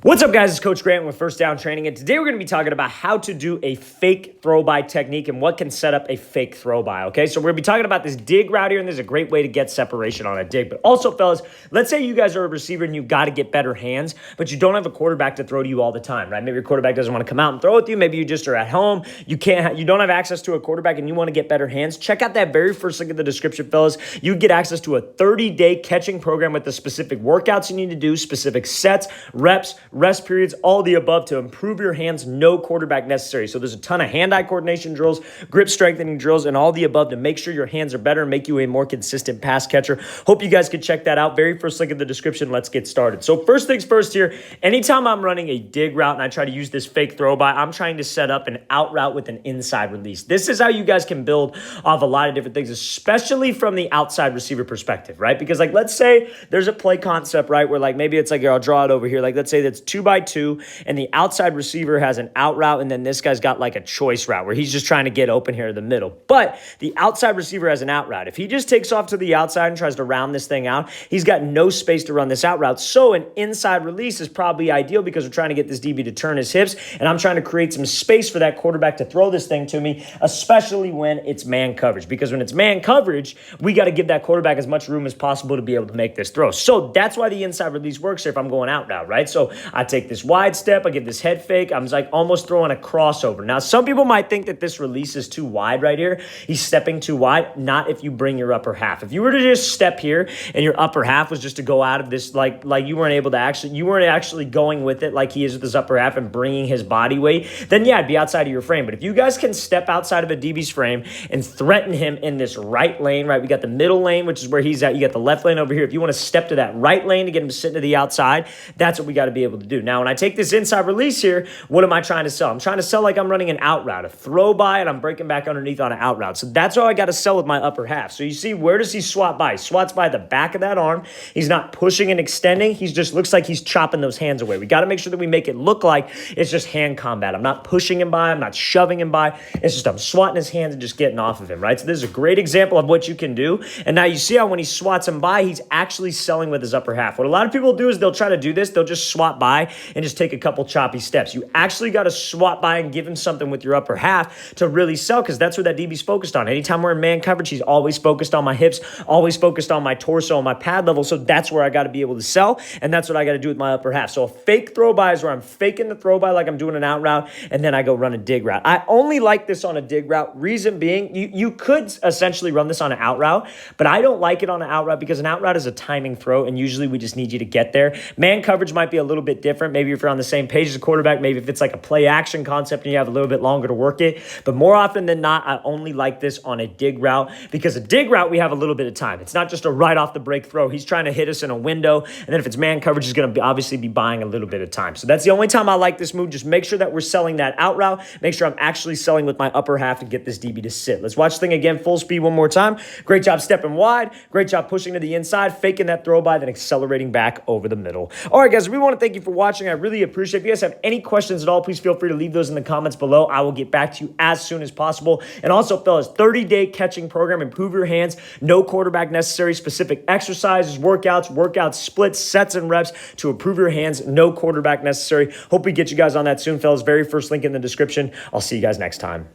What's up, guys? It's Coach Grant with First Down Training, and today we're going to be talking about how to do a fake throw by technique and what can set up a fake throw by, okay? So we're going to be talking about this dig route here, and there's a great way to get separation on a dig. But also, fellas, let's say you guys are a receiver and you've got to get better hands, but you don't have a quarterback to throw to you all the time, right? Maybe your quarterback doesn't want to come out and throw with you. Maybe you just are at home. You don't have access to a quarterback and you want to get better hands. Check out that very first link in the description, fellas. You get access to a 30-day catching program with the specific workouts you need to do, specific sets, reps, rest periods, all the above to improve your hands, no quarterback necessary. So there's a ton of hand-eye coordination drills, grip strengthening drills, and all the above to make sure your hands are better and make you a more consistent pass catcher. Hope you guys can check that out. Very first link in the description. Let's get started. So first things first here, anytime I'm running a dig route and I try to use this fake throw by, I'm trying to set up an out route with an inside release. This is how you guys can build off a lot of different things, especially from the outside receiver perspective, right? Because like, let's say there's a play concept, right? Where like, maybe it's like, here, I'll draw it over here. Like, let's say that's 2x2 and the outside receiver has an out route, and then this guy's got like a choice route where he's just trying to get open here in the middle. But the outside receiver has an out route. If he just takes off to the outside and tries to round this thing out, he's got no space to run this out route. So an inside release is probably ideal because we're trying to get this DB to turn his hips, and I'm trying to create some space for that quarterback to throw this thing to me, especially when it's man coverage. Because when it's man coverage, we got to give that quarterback as much room as possible to be able to make this throw. So that's why the inside release works here if I'm going out route, right? So I take this wide step, I give this head fake, I'm like almost throwing a crossover. Now, some people might think that this release is too wide right here. He's stepping too wide. Not if you bring your upper half. If you were to just step here and your upper half was just to go out of this, like you weren't actually going with it like he is with his upper half and bringing his body weight, then yeah, it'd be outside of your frame. But if you guys can step outside of a DB's frame and threaten him in this right lane, right? We got the middle lane, which is where he's at. You got the left lane over here. If you want to step to that right lane to get him sitting to the outside, that's what we got to be able to do. Now, when I take this inside release here, what am I trying to sell? I'm trying to sell like I'm running an out route, a throw by, and I'm breaking back underneath on an out route. So that's all I got to sell with my upper half. So you see, where does he swat by? He swats by the back of that arm. He's not pushing and extending. He just looks like he's chopping those hands away. We got to make sure that we make it look like it's just hand combat. I'm not pushing him by. I'm not shoving him by. It's just I'm swatting his hands and just getting off of him, right? So this is a great example of what you can do. And now you see how when he swats him by, he's actually selling with his upper half. What a lot of people do is they'll try to do this. They'll just swat by and just take a couple choppy steps. You actually got to swat by and give him something with your upper half to really sell, because that's what that DB's focused on. Anytime we're in man coverage, he's always focused on my hips, always focused on my torso, on my pad level. So that's where I got to be able to sell, and that's what I got to do with my upper half. So a fake throw by is where I'm faking the throw by like I'm doing an out route, and then I go run a dig route. I only like this on a dig route. Reason being, you could essentially run this on an out route, but I don't like it on an out route because an out route is a timing throw, and usually we just need you to get there. Man coverage might be a little bit different. Maybe if you're on the same page as a quarterback, maybe if it's like a play action concept and you have a little bit longer to work it. But more often than not, I only like this on a dig route, because a dig route, we have a little bit of time. It's not just a right off the break throw. He's trying to hit us in a window. And then if it's man coverage, he's going to obviously be buying a little bit of time. So that's the only time I like this move. Just make sure that we're selling that out route. Make sure I'm actually selling with my upper half to get this DB to sit. Let's watch the thing again, full speed one more time. Great job stepping wide. Great job pushing to the inside, faking that throw by, then accelerating back over the middle. All right, guys, we want to thank you for watching. I really appreciate it. If you guys have any questions at all, please feel free to leave those in the comments below. I will get back to you as soon as possible. And also, fellas, 30-day catching program, improve your hands, no quarterback necessary, specific exercises, workouts, splits, sets, and reps to improve your hands, no quarterback necessary. Hope we get you guys on that soon, fellas. Very first link in the description. I'll see you guys next time.